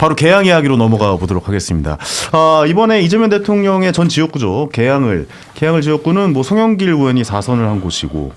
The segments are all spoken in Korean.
바로 개항 이야기로 넘어가 보도록 하겠습니다. 이번에 이재명 대통령의 전 지역구죠. 개항을 지역구는 뭐 송영길 의원이 4선을 한 곳이고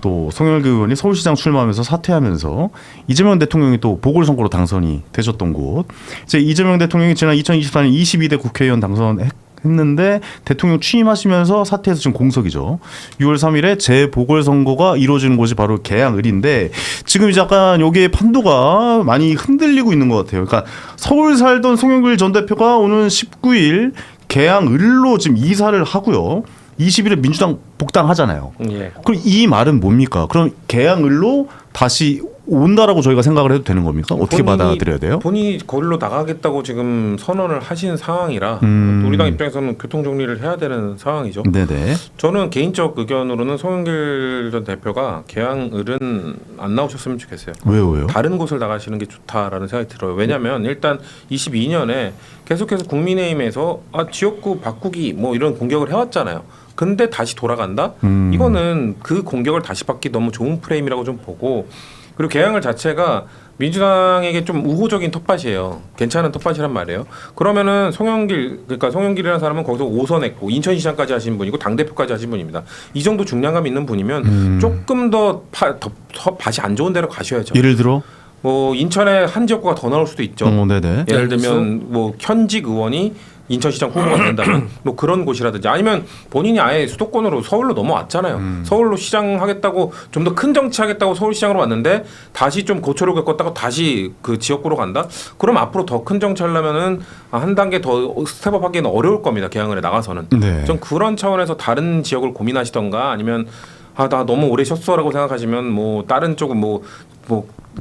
또 송영길 의원이 서울시장 출마하면서 사퇴하면서 이재명 대통령이 또 보궐선거로 당선이 되셨던 곳. 이제 이재명 대통령이 지난 2024년 22대 국회의원 당선했는데 대통령 취임하시면서 사퇴해서 지금 공석이죠. 6월 3일에 재보궐선거가 이루어지는 곳이 바로 개항을인데 지금 이제 약간 여기에 판도가 많이 흔들리고 있는 것 같아요. 그러니까 서울 살던 송영길 전 대표가 오는 19일 개항을로 지금 이사를 하고요. 20일에 민주당 복당하잖아요. 예. 그럼 이 말은 뭡니까? 그럼 개항을로 다시 온다라고 저희가 생각을 해도 되는 겁니까? 어떻게 받아들여야 돼요? 본인이 거리로 나가겠다고 지금 선언을 하신 상황이라 우리 당 입장에서는 교통 정리를 해야 되는 상황이죠. 네네. 저는 개인적 의견으로는 송영길 전 대표가 개항을은 안 나오셨으면 좋겠어요. 왜요? 다른 곳을 나가시는 게 좋다라는 생각이 들어요. 왜냐하면 일단 22년에 계속해서 국민의힘에서 지역구 바꾸기 뭐 이런 공격을 해왔잖아요. 근데 다시 돌아간다? 이거는 그 공격을 다시 받기 너무 좋은 프레임이라고 좀 보고, 그리고 개항을 자체가 민주당에게 좀 우호적인 텃밭이에요. 괜찮은 텃밭이란 말이에요. 그러면은 그러니까 송영길이라는 사람은 거기서 5선 했고 인천시장까지 하신 분이고 당대표까지 하신 분입니다. 이 정도 중량감 있는 분이면 조금 더 밭이 안 좋은 데로 가셔야죠. 예를 들어? 뭐 인천에 한 지역구가 더 나올 수도 있죠. 네네. 예를 들면 뭐 현직 의원이 인천시장 후보가 된다면 뭐 그런 곳이라든지, 아니면 본인이 아예 수도권으로 서울로 넘어왔잖아요. 서울로 시장 하겠다고, 좀 더 큰 정치 하겠다고 서울시장으로 왔는데 다시 좀 고초를 겪었다가 다시 그 지역구로 간다? 그럼 앞으로 더 큰 정치 하려면은 한 단계 더 스텝업 하기는 어려울 겁니다. 개항을에 나가서는. 네. 좀 그런 차원에서 다른 지역을 고민하시던가, 아니면 나 너무 오래 쉬었어라고 생각하시면 뭐 다른 쪽은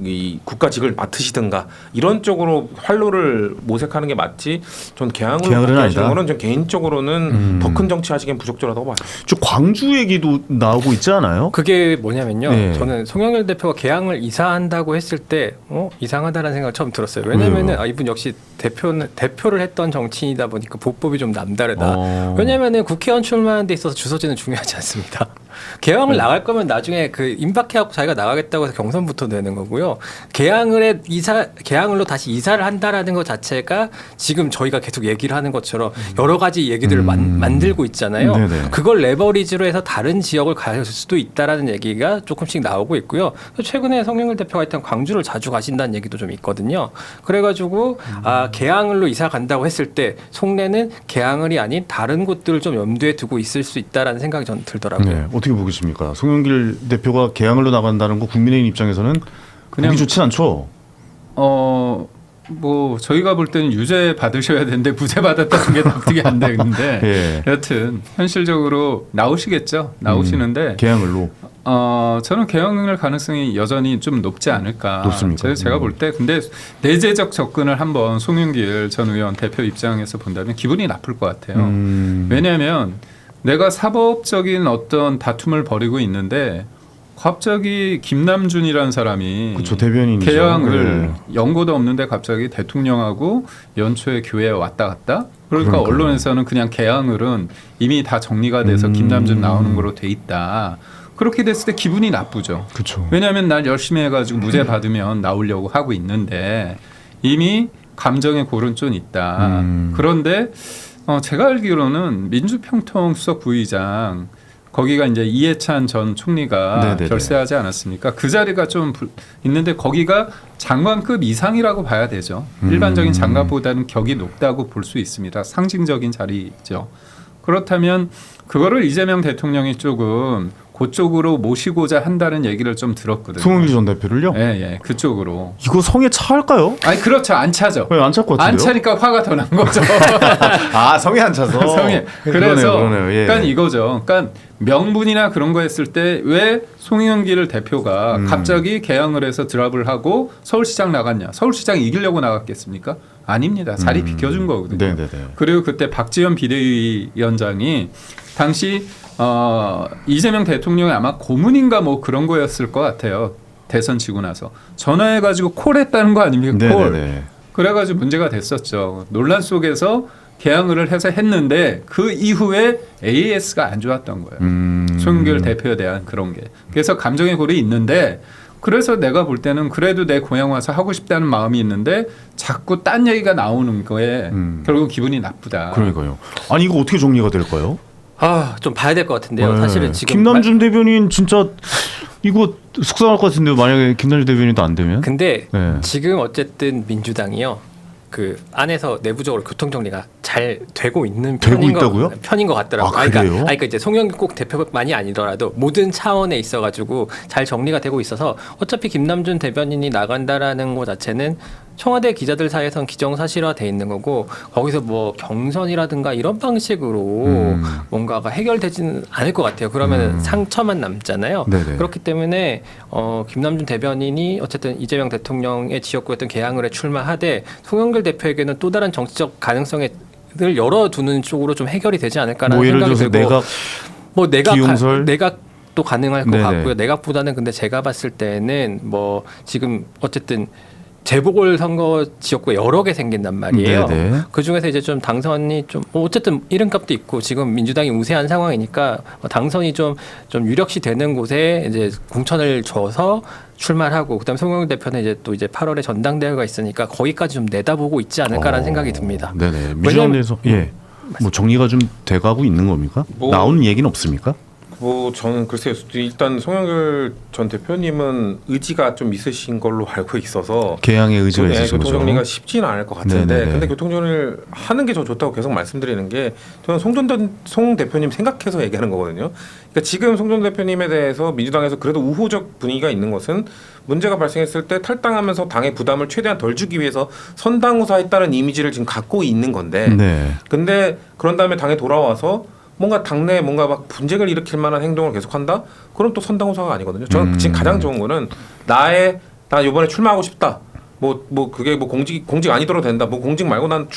이 국가직을 맡으시든가 이런 쪽으로 활로를 모색하는 게 맞지. 전 개항으로 하시는 거는 전 개인적으로는 더 큰 정치하시기엔 부적절하다고 봐요. 저 광주 얘기도 나오고 있지 않아요? 그게 뭐냐면요. 네. 저는 송영길 대표가 개항을 이사한다고 했을 때 이상하다라는 생각을 처음 들었어요. 왜냐면은 이분 역시 대표를 했던 정치인이다 보니까 보법이 좀 남다르다. 왜냐면은 국회의원 출마하는 데 있어서 주소지는 중요하지 않습니다. 개항을 나갈 거면 나중에 그 임박해갖고 자기가 나가겠다고 해서 경선부터 되는 거고요. 개항을로 다시 이사를 한다라는 것 자체가 지금 저희가 계속 얘기를 하는 것처럼 여러 가지 얘기들을 만들고 있잖아요. 네네. 그걸 레버리지로 해서 다른 지역을 갈 수도 있다라는 얘기가 조금씩 나오고 있고요. 최근에 송영길 대표가 일단 광주를 자주 가신다는 얘기도 좀 있거든요. 그래가지고 개항을로 이사 간다고 했을 때 송내는 개항을이 아닌 다른 곳들을 좀 염두에 두고 있을 수 있다라는 생각이 저는 들더라고요. 네. 어떻게 보고 계십니까? 송영길 대표가 개항을로 나간다는 거 국민의힘 입장에서는 그냥 보기 좋진 않죠. 뭐 저희가 볼 때는 유죄 받으셔야 되는데 무죄 받았다는 게 납득이 안 되는데 예. 여튼 현실적으로 나오시겠죠. 나오시는데 개항을로. 저는 개항을 가능성이 여전히 좀 높지 않을까. 높습니까? 제가 볼 때 근데 내재적 접근을 한번 송영길 전 의원 대표 입장에서 본다면 기분이 나쁠 것 같아요. 왜냐하면 내가 사법적인 어떤 다툼을 벌이고 있는데 갑자기 김남준이라는 사람이 그쵸, 대변인이죠. 개항을 연고도 없는데 갑자기 대통령하고 연초에 교회에 왔다 갔다. 그러니까 언론에서는 그냥 개항을은 이미 다 정리가 돼서 김남준 나오는 거로 돼 있다. 그렇게 됐을 때 기분이 나쁘죠. 그쵸. 왜냐하면 날 열심히 해가지고 무죄 받으면 나오려고 하고 있는데 이미 감정의 골은 좀 있다. 그런데 제가 알기로는 민주평통 수석 부의장 거기가 이제 이해찬 전 총리가 네네네. 결세하지 않았습니까? 그 자리가 좀 있는데 거기가 장관급 이상이라고 봐야 되죠. 일반적인 장관보다는 격이 높다고 볼 수 있습니다. 상징적인 자리죠. 그렇다면 그거를 이재명 대통령이 조금 그쪽으로 모시고자 한다는 얘기를 좀 들었거든요. 송영길 전 대표를요? 예, 그쪽으로. 이거 성에 차할까요? 아니 그렇죠, 안 차죠. 왜 안 찰 것 같은데요? 안 차니까 화가 더 난 거죠. 성에 안 차서. 성에. 그래서 그러네요. 예. 그러니까 이거죠. 그러니까 명분이나 그런 거 했을 때 왜 송영길 대표가 갑자기 개항을 해서 드랍을 하고 서울시장 나갔냐? 서울시장 이기려고 나갔겠습니까? 아닙니다. 자리 비켜준 거거든요. 네네네. 그리고 그때 박지원 비대위원장이 당시 이재명 대통령이 아마 고문인가 뭐 그런 거였을 것 같아요. 대선 지고 나서 전화해가지고 콜했다는 거 아닙니까? 콜. 그래가지고 문제가 됐었죠. 논란 속에서 개항을 해서 했는데 그 이후에 AS가 안 좋았던 거예요. 송영길 대표에 대한 그런 게. 그래서 감정의 골이 있는데 그래서 내가 볼 때는 그래도 내 고향 와서 하고 싶다는 마음이 있는데 자꾸 딴 얘기가 나오는 거에 결국 기분이 나쁘다. 그러니까요. 아니 이거 어떻게 정리가 될까요? 좀 봐야 될 것 같은데요. 네. 사실은 지금 김남준 대변인 진짜 이거 속상할 것 같은데요. 만약에 김남준 대변인도 안 되면. 근데 네. 지금 어쨌든 민주당이요. 그 안에서 내부적으로 교통 정리가 잘 되고 있는 되고 있다고요? 편인 것 같더라고요. 아, 그래요? 그러니까 이제 송영길 꼭 대표만이 아니더라도 모든 차원에 있어가지고 잘 정리가 되고 있어서 어차피 김남준 대변인이 나간다라는 것 자체는 청와대 기자들 사이에선 기정사실화돼 있는 거고 거기서 뭐 경선이라든가 이런 방식으로 뭔가가 해결되지는 않을 것 같아요. 그러면 상처만 남잖아요. 네네. 그렇기 때문에 김남준 대변인이 어쨌든 이재명 대통령의 지역구였던 계양을에 출마하되 송영길 대표에게는 또 다른 정치적 가능성을 열어두는 쪽으로 좀 해결이 되지 않을까라는 뭐 예를 생각이 들어서 들고 내각 뭐 기용설? 내각도 가능할 것 네네. 같고요. 내각보다는 근데 제가 봤을 때는 뭐 지금 어쨌든 재보궐 선거 지역구가 여러 개 생긴단 말이에요. 네네. 그 중에서 이제 좀 당선이 좀 어쨌든 이름값도 있고 지금 민주당이 우세한 상황이니까 당선이 좀 유력시 되는 곳에 이제 공천을 줘서 출마를 하고 그다음에 송영길 대표는 이제 또 이제 8월에 전당대회가 있으니까 거기까지 좀 내다보고 있지 않을까라는 생각이 듭니다. 네네. 민주당에서 뭐 정리가 좀 돼가고 있는 겁니까? 뭐- 나오는 얘기는 없습니까? 뭐 저는 글쎄요. 일단 송영길 전 대표님은 의지가 좀 있으신 걸로 알고 있어서 개항의 의지가 네, 있으신 거죠. 교통정리가 쉽지는 않을 것 같은데 네네네. 근데 교통정리를 하는 게 저 좋다고 계속 말씀드리는 게 저는 송 대표님 생각해서 얘기하는 거거든요. 그러니까 지금 송 전 대표님에 대해서 민주당에서 그래도 우호적 분위기가 있는 것은 문제가 발생했을 때 탈당하면서 당의 부담을 최대한 덜 주기 위해서 선당우사했다는 이미지를 지금 갖고 있는 건데 네. 근데 그런 다음에 당에 돌아와서 뭔가 당내에 뭔가 막 분쟁을 일으킬 만한 행동을 계속한다? 그럼 또 선당우사가 아니거든요. 저는 지금 가장 좋은 거는 나 이번에 출마하고 싶다. 뭐 그게 뭐 공직 아니더라도 된다. 뭐 공직 말고 난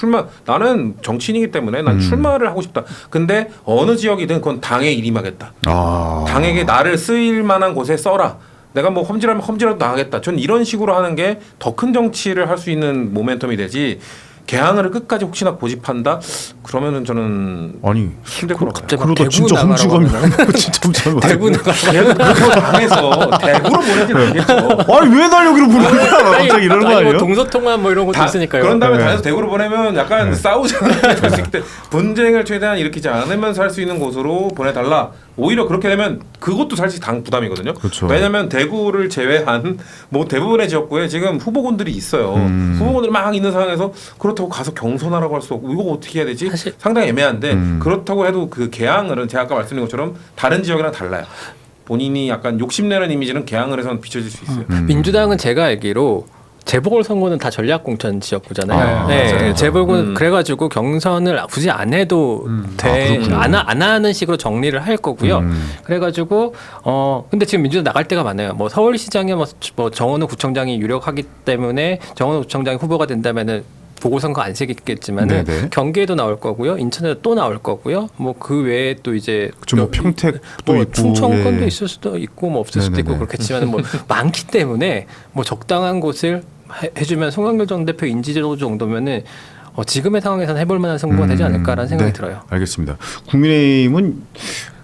나는 정치인이기 때문에 난 출마를 하고 싶다. 근데 어느 지역이든 그건 당에 일임하겠다. 당에게 나를 쓰일 만한 곳에 써라. 내가 뭐 험질하면 험질라도 나가겠다. 전 이런 식으로 하는 게 더 큰 정치를 할 수 있는 모멘텀이 되지. 개항을 끝까지 혹시나 고집한다? 그러면은 저는 아니 힘들 것 같아요. 갑자기 막 그러다 대구 진짜 나가라고 험지감이 하면은 진짜 험지감이 대구 나가. 그거 당해서 대구로 보내진 않겠죠. 아니 왜 날 여기로 부르는 거야? 갑자기 이러는 거 아니에요? 뭐 동서통합 뭐 이런 것도 있으니까요. 그런 다음에 네. 당해서 대구로 보내면 약간 싸우잖아요. 그때 분쟁을 최대한 일으키지 않으면서 할 수 있는 곳으로 보내달라. 오히려 그렇게 되면 그것도 사실 당 부담이거든요. 그렇죠. 왜냐하면 대구를 제외한 뭐 대부분의 지역구에 지금 후보군들이 있어요. 후보군들이 막 있는 상황에서 그렇다고 가서 경선하라고 할 수 없고 이거 어떻게 해야 되지? 사실- 상당히 애매한데 그렇다고 해도 그 개항을은 제가 아까 말씀드린 것처럼 다른 지역이랑 달라요. 본인이 약간 욕심내는 이미지는 개항을 해서는 비춰질 수 있어요. 민주당은 제가 알기로 재보궐 선거는 다 전략 공천 지역구잖아요. 아, 네, 맞아요. 재보궐 그래가지고 경선을 굳이 안 해도 돼, 그렇군요. 안 하는 식으로 정리를 할 거고요. 그래가지고 근데 지금 민주당 나갈 때가 많아요. 뭐 서울시장에 뭐 정원호 구청장이 유력하기 때문에 정원호 구청장이 후보가 된다면은 보궐선거 안 세겠지만은 네네. 경기에도 나올 거고요, 인천에도 또 나올 거고요. 뭐 그 외에 또 이제 뭐 평택도 뭐 있고 충청권도 예. 있을 수도 있고 뭐 없을 수도 있고 네네네. 그렇겠지만 뭐 많기 때문에 뭐 적당한 곳을 해주면 송영길 전 대표 인지도 정도면은 지금의 상황에서는 해볼 만한 승부가 되지 않을까라는 생각이 네. 들어요. 알겠습니다. 국민의힘은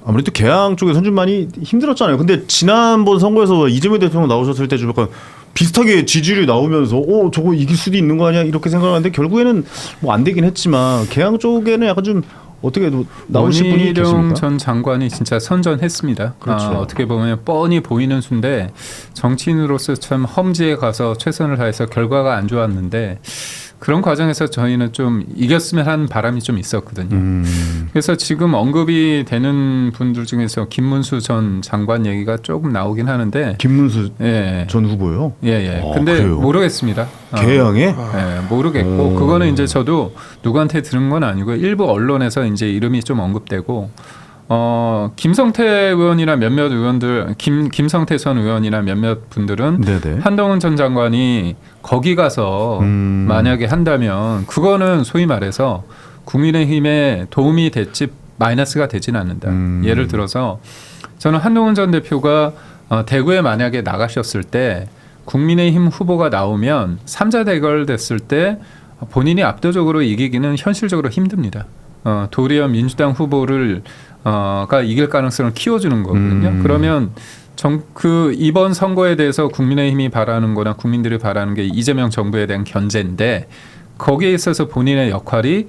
아무래도 개항 쪽에 선좀 많이 힘들었잖아요. 근데 지난번 선거에서 이재명 대통령 나오셨을 때 좀 약간 비슷하게 지지율이 나오면서 저거 이길 수도 있는 거 아니야 이렇게 생각하는데 결국에는 뭐 안 되긴 했지만 개항 쪽에는 약간 좀 어떻게 나오실 분이 원희룡 계십니까? 전 장관이 진짜 선전했습니다. 그렇죠. 어떻게 보면 뻔히 보이는 수인데 정치인으로서 참 험지에 가서 최선을 다해서 결과가 안 좋았는데 그런 과정에서 저희는 좀 이겼으면 하는 바람이 좀 있었거든요. 그래서 지금 언급이 되는 분들 중에서 김문수 전 장관 얘기가 조금 나오긴 하는데 김문수 예. 전 후보요. 예. 아, 근데 그래요? 모르겠습니다. 개항에 예, 모르겠고 오. 그거는 이제 저도 누구한테 들은 건 아니고 일부 언론에서 이제 이름이 좀 언급되고 김성태 의원이나 몇몇 의원들 김성태 전 의원이나 몇몇 분들은 네네. 한동훈 전 장관이 거기 가서 만약에 한다면 그거는 소위 말해서 국민의힘에 도움이 됐지 마이너스가 되진 않는다. 예를 들어서 저는 한동훈 전 대표가 대구에 만약에 나가셨을 때 국민의힘 후보가 나오면 3자 대결 됐을 때 본인이 압도적으로 이기기는 현실적으로 힘듭니다. 도리어 민주당 후보를 가 이길 가능성을 키워주는 거거든요. 그러면 그 이번 선거에 대해서 국민의힘이 바라는 거나 국민들이 바라는 게 이재명 정부에 대한 견제인데 거기에 있어서 본인의 역할이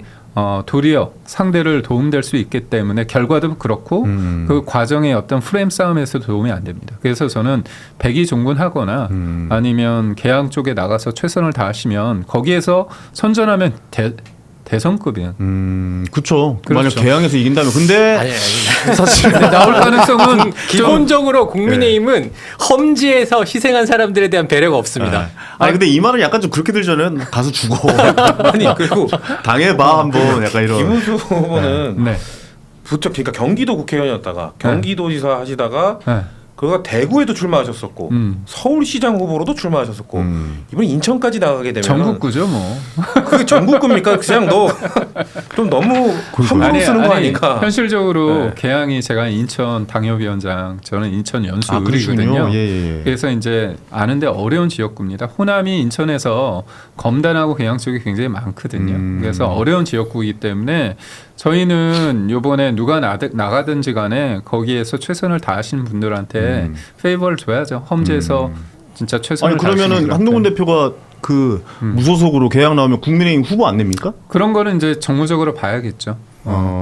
도리어 상대를 도움될 수 있기 때문에 결과도 그렇고 그 과정의 어떤 프레임 싸움에서 도움이 안 됩니다. 그래서 저는 백의종군하거나 아니면 개항 쪽에 나가서 최선을 다하시면 거기에서 선전하면 대선급이에요. 그렇죠. 그렇죠. 만약 개항에서 이긴다면 근데 아니. 사실 근데 나올 가능성은 기본적으로 국민의힘은 험지에서 희생한 사람들에 대한 배려가 없습니다. 아니 근데 이 말은 약간 좀 그렇게 들잖아요. 가서 죽어. 아니 그리고 당해봐 한번 약간 이런. 김은수 후보는 네. 부쩍 그러니까 경기도 국회의원이었다가 경기도지사 하시다가 네. 그가 대구에도 출마하셨었고 서울시장 후보로도 출마하셨었고 이번 인천까지 나가게 되면 전국구죠 뭐. 그게 전국구입니까? 그냥 너 좀 너무 함부로 쓰는 거 아닌가? 현실적으로 네. 개항이 제가 인천 당협위원장, 저는 인천 연수 의리거든요. 그러시군요. 예. 그래서 이제 아는데 어려운 지역구입니다. 호남이 인천에서 검단하고 개항 쪽이 굉장히 많거든요. 그래서 어려운 지역구이기 때문에 저희는 이번에 누가 나가든지 간에 거기에서 최선을 다하시는 분들한테 페이버를 줘야죠. 험지에서 진짜 최선을 아니 다하시는 그러면은 분들한테. 한동훈 대표가 그 무소속으로 개항 나오면 국민의힘 후보 안 냅니까? 그런 거는 이제 정무적으로 봐야겠죠.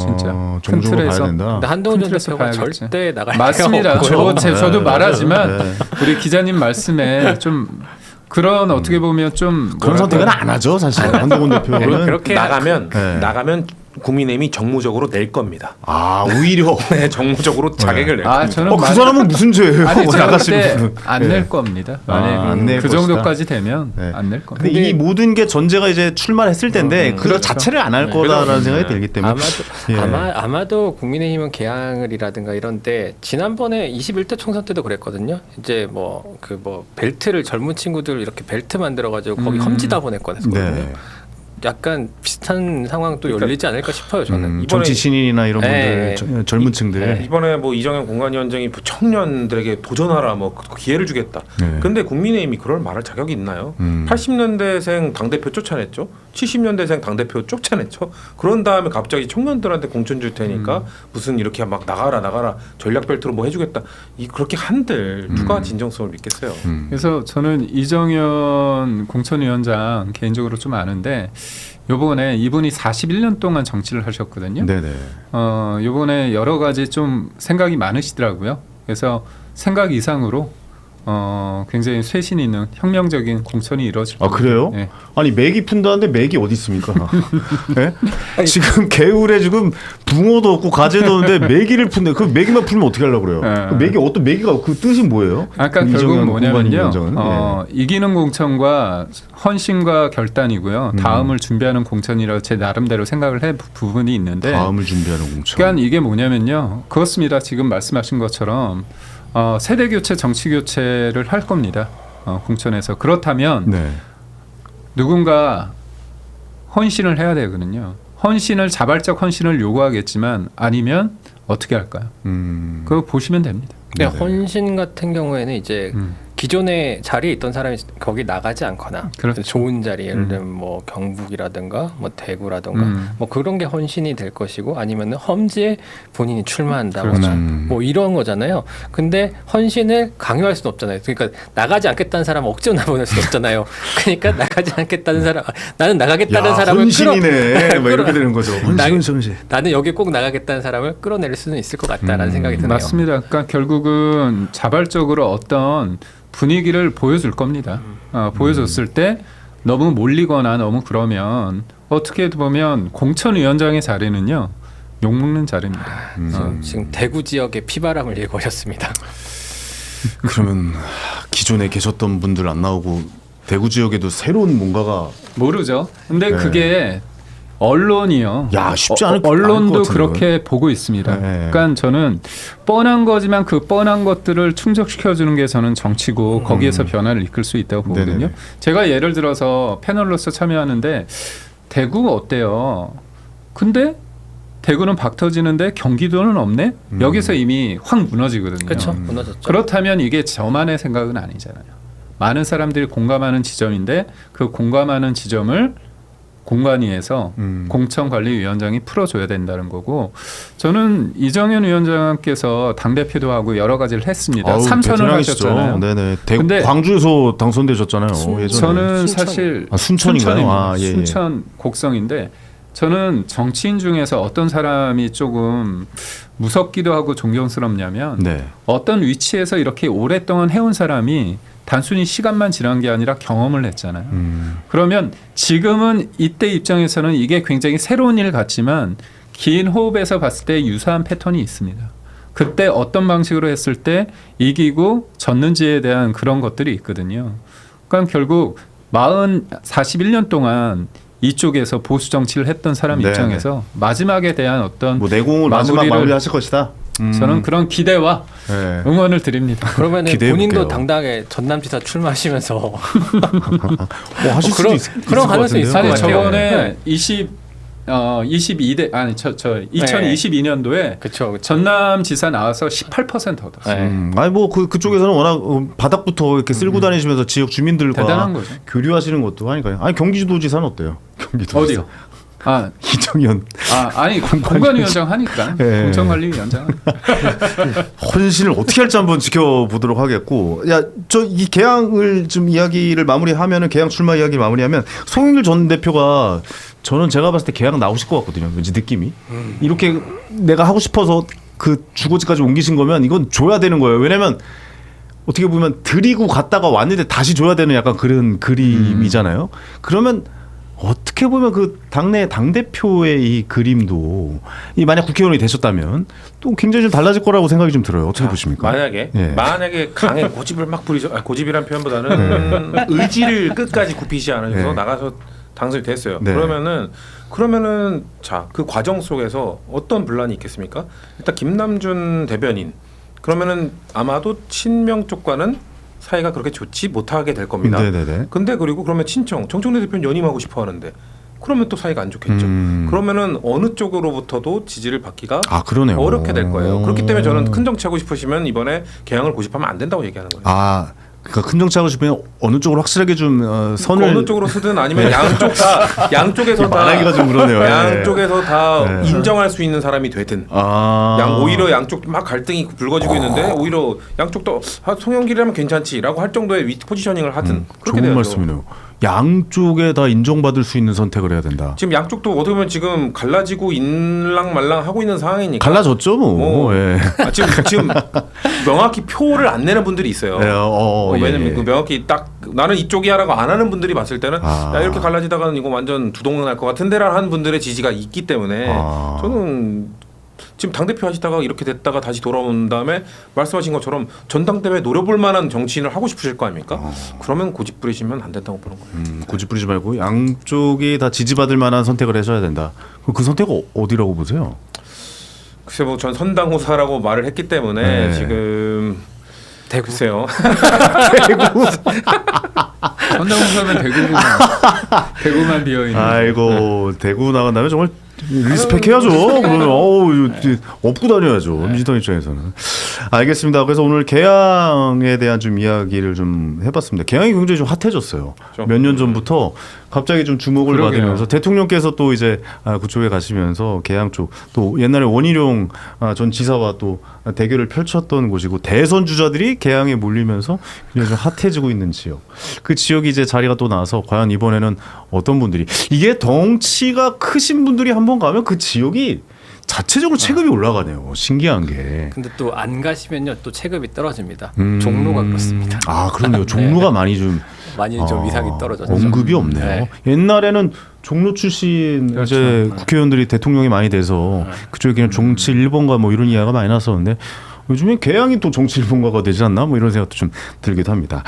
진짜 큰 정적으로 봐야 틀에서. 된다. 근데 한동훈 전 콘트레스 대표가 봐야겠지. 절대 나갈 맞습니다. 데가 없고요. 저도 네, 말하지만 네. 우리 기자님 말씀에 좀 그런 어떻게 보면 좀 그런 선택은 안 하죠 사실. 한동훈 대표는 그렇게 나가면 국민의힘이 정무적으로 낼 겁니다. 오히려 네, 정무적으로 자객을 낼 겁니다. 저는 그 사람은 무슨 죄예요? 아니 제가 나가시는 분은. 안 낼 겁니다. 만약 안낼 그 것이다. 정도까지 되면 네. 안 낼 겁니다. 근데 이 모든 게 전제가 이제 출마했을 텐데 그 그렇죠. 자체를 안 할 거다라는 생각이 들기 때문에 예. 아마도 국민의힘은 개항을이라든가 이런데 지난번에 21대 총선 때도 그랬거든요. 이제 뭐 벨트를 젊은 친구들 이렇게 벨트 만들어 가지고 거기 험지다 보냈거든요. 네. 약간 비슷한 상황도 열리지 않을까 싶어요. 저는. 정치 신인이나 이런 네. 분들 젊은 층들 이번에 뭐 이정현 공관위원장이 청년들에게 도전하라 뭐 기회를 주겠다. 네. 근데 국민의힘이 그럴 말할 자격이 있나요? 80년대생 당대표 쫓아냈죠. 70년대생 당대표 쫓아냈죠. 그런 다음에 갑자기 청년들한테 공천 줄 테니까 무슨 이렇게 막 나가라 전략 벨트로 뭐 해주겠다. 그렇게 한들 누가 진정성을 믿겠어요. 그래서 저는 이정현 공천위원장 개인적으로 좀 아는데 요번에 이분이 41년 동안 정치를 하셨거든요. 네네. 요번에 여러 가지 좀 생각이 많으시더라고요. 그래서 생각 이상으로 굉장히 쇄신 있는 혁명적인 공천이 이루어질 겁니다. 그래요? 네. 아니 맥이 푼다는데 맥이 어디 있습니까? 네? 지금 개울에 지금 붕어도 없고 가재도 없는데 메기를 푼데 그 메기만 풀면 어떻게 하려고 그래요? 네. 그 메기 어떤 메기가 그 뜻이 뭐예요? 아까 결국 이정현 뭐냐면요. 공관위원장은? 이기는 공천과 헌신과 결단이고요. 다음을 준비하는 공천이라고 제 나름대로 생각을 해 부분이 있는데 다음을 준비하는 공천. 그러니까 이게 뭐냐면요. 그렇습니다. 지금 말씀하신 것처럼 세대 교체, 정치 교체를 할 겁니다. 공천에서. 그렇다면 네. 누군가 헌신을 해야 되거든요. 헌신을 자발적 헌신을 요구하겠지만 아니면 어떻게 할까요? 그거 보시면 됩니다. 근데 헌신 같은 경우에는 이제 기존에 자리에 있던 사람이 거기 나가지 않거나 그렇죠. 좋은 자리 예를 들면 뭐 경북이라든가 뭐 대구라든가 뭐 그런 게 헌신이 될 것이고 아니면은 험지에 본인이 출마한다거나 그렇죠. 뭐 이런 거잖아요. 근데 헌신을 강요할 수는 없잖아요. 그러니까 나가지 않겠다는 사람 억지로 나보낼 수는 없잖아요. 그러니까 나가지 않겠다는 사람 나는 나가겠다는 사람을 헌신이네. 막 이렇게 되는 거죠. 헌신. 나는 여기 꼭 나가겠다는 사람을 끌어낼 수는 있을 것 같다라는 생각이 드네요. 맞습니다. 그러니까 결국은 자발적으로 어떤 분위기를 보여줄 겁니다. 보여줬을 때 너무 몰리거나 너무 그러면 어떻게 보면 공천위원장의 자리는요 욕먹는 자리입니다. 지금 대구 지역에 피바람을 일궈셨습니다. 그러면 기존에 계셨던 분들 안 나오고 대구 지역에도 새로운 뭔가가 모르죠. 근데 네. 그게 언론이요. 야, 쉽지 않을 것 언론도 같은데, 그렇게 보고 있습니다. 네. 그러니까 저는 뻔한 거지만 그 뻔한 것들을 충족시켜 주는 게 저는 정치고 거기에서 변화를 이끌 수 있다고 보거든요. 네네네. 제가 예를 들어서 패널로서 참여하는데 대구 어때요? 근데 대구는 박 터지는데 경기도는 없네? 여기서 이미 확 무너지거든요. 그렇죠. 무너졌죠. 그렇다면 이게 저만의 생각은 아니잖아요. 많은 사람들이 공감하는 지점인데 그 공감하는 지점을 공관위에서 공천관리위원장이 풀어줘야 된다는 거고 저는 이정현 위원장께서 당대표도 하고 여러 가지를 했습니다. 아우, 3선을 베테랑이시죠. 하셨잖아요. 네네. 근데 광주에서 당선되셨잖아요. 예전에. 저는 순천. 사실 순천인가요? 순천입니다. 아, 예, 예. 순천 곡성인데 저는 정치인 중에서 어떤 사람이 조금 무섭기도 하고 존경스럽냐면 네. 어떤 위치에서 이렇게 오랫동안 해온 사람이 단순히 시간만 지난 게 아니라 경험을 했잖아요. 그러면 지금은 이때 입장에서는 이게 굉장히 새로운 일 같지만 긴 호흡에서 봤을 때 유사한 패턴이 있습니다. 그때 어떤 방식으로 했을 때 이기고 졌는지에 대한 그런 것들이 있거든요. 그러니까 결국 41년 동안 이쪽에서 보수 정치를 했던 사람 네, 입장에서 마지막에 대한 어떤 뭐 내공을 마지막 마무리를- 마무리하실 것이다. 저는 그런 기대와 네. 응원을 드립니다. 그러면 기대해 본인도 볼게요. 당당하게 전남지사 출마하시면서 뭐 하실 그런- 수도 있을 그런 것 가능성이 같은데요. 있을 것 아니 같아요. 저번에 네. 22대 아니 저 2022년도에 그렇죠. 전남 지사 나와서 18% 얻었어요. 네. 아니 뭐 그쪽에서는 워낙 바닥부터 이렇게 쓸고 다니시면서 지역 주민들과 대단한 거죠. 교류하시는 것도 하니까요. 아니 경기도지사는 어때요? 경기도지사. 어디요? 아, 이정현 아니 공관위원장 하니까 네. 공천관리위원장 헌신을 어떻게 할지 한번 지켜보도록 하겠고, 야 저 이 개항을 좀 이야기를 마무리하면은 개항 출마 이야기를 마무리하면 송영길 전 대표가 저는 제가 봤을 때 개항 나오실 것 같거든요. 왠지 느낌이 이렇게 내가 하고 싶어서 그 주거지까지 옮기신 거면 이건 줘야 되는 거예요. 왜냐면 어떻게 보면 드리고 갔다가 왔는데 다시 줘야 되는 약간 그런 그림이잖아요. 그러면 어떻게 보면 그 당내 당대표의 이 그림도 이 만약 국회의원이 되셨다면 또 굉장히 좀 달라질 거라고 생각이 좀 들어요. 어떻게 보십니까? 만약에 강에 고집을 막 부리셔 고집이란 표현보다는 의지를 끝까지 굽히지 않으셔서 네. 나가서 당선이 됐어요. 네. 그러면은 자, 그 과정 속에서 어떤 분란이 있겠습니까? 일단 김남준 대변인 그러면은 아마도 친명 쪽과는 사이가 그렇게 좋지 못하게 될 겁니다. 네네네. 근데 그리고 그러면 친청 정청래 대표는 연임하고 싶어 하는데 그러면 또 사이가 안 좋겠죠. 그러면은 어느 쪽으로부터도 지지를 받기가 그러네요. 어렵게 될 거예요. 그렇기 때문에 저는 큰 정치하고 싶으시면 이번에 개항을 고집하면 안 된다고 얘기하는 거예요. 그러니까 큰 정치하고 싶으면 어느 쪽으로 확실하게 좀 선을 어느 쪽으로 쓰든 아니면 양쪽에서 다 말하기가 좀 그러네요. 양쪽에서 다 네. 인정할 수 있는 사람이 되든 오히려 양쪽 막 갈등이 불거지고 있는데 오히려 양쪽도 송영길이라면 괜찮지라고 할 정도의 위 포지셔닝을 하든 그렇게 좋은 돼야죠. 말씀이네요. 양쪽에 다 인정받을 수 있는 선택을 해야 된다. 지금 양쪽도 어떻게 보면 지금 갈라지고 인랑말랑 하고 있는 상황이니까. 갈라졌죠, 뭐. 예. 지금 명확히 표를 안 내는 분들이 있어요. 왜냐면 예. 그 명확히 딱 나는 이쪽이야라고 안 하는 분들이 봤을 때는 야, 이렇게 갈라지다가는 이거 완전 두동강 날 것 같은데라는 하는 분들의 지지가 있기 때문에 저는 지금 당대표 하시다가 이렇게 됐다가 다시 돌아온 다음에 말씀하신 것처럼 전당대회 노려볼 만한 정치인을 하고 싶으실 거 아닙니까? 그러면 고집 부리시면 안 된다고 보는 거예요. 고집 부리지 말고 양쪽이 다 지지받을 만한 선택을 해줘야 된다. 그 선택은 어디라고 보세요? 글쎄 뭐 전 선당후사라고 말을 했기 때문에 네. 지금 글쎄요. 선정우사면 대구만 비어 있는. 아이고 대구 나간다면 정말 리스펙 해야죠. 그러면 업고 다녀야죠. 민주당 입장에서는. 알겠습니다. 그래서 오늘 개항에 대한 좀 이야기를 좀 해봤습니다. 개항이 굉장히 좀 핫해졌어요. 그렇죠. 몇 년 전부터 갑자기 좀 주목을 그러게요. 받으면서 대통령께서 또 이제 그쪽에 가시면서 개항 쪽 또 옛날에 원희룡 전 지사와 또 대결을 펼쳤던 곳이고 대선 주자들이 개항에 몰리면서 굉장히 좀 핫해지고 있는 지역. 그 지역이 이제 자리가 또 나서 과연 이번에는 어떤 분들이 이게 덩치가 크신 분들이 한번 가면 그 지역이 자체적으로 체급이 올라가네요. 신기한 게. 근데 또 안 가시면요 또 체급이 떨어집니다. 종로가 그렇습니다. 그러네요. 종로가 많이 좀 많이 좀 이상이 떨어졌죠. 언급이 없네요. 네. 옛날에는 종로 출신 그렇죠. 이제 국회의원들이 대통령이 많이 돼서 그쪽에 그냥 정치 일본가 뭐 이런 이야기가 많이 났었는데 요즘엔 개항이 또 정치 일본가가 되지 않나 뭐 이런 생각도 좀 들기도 합니다.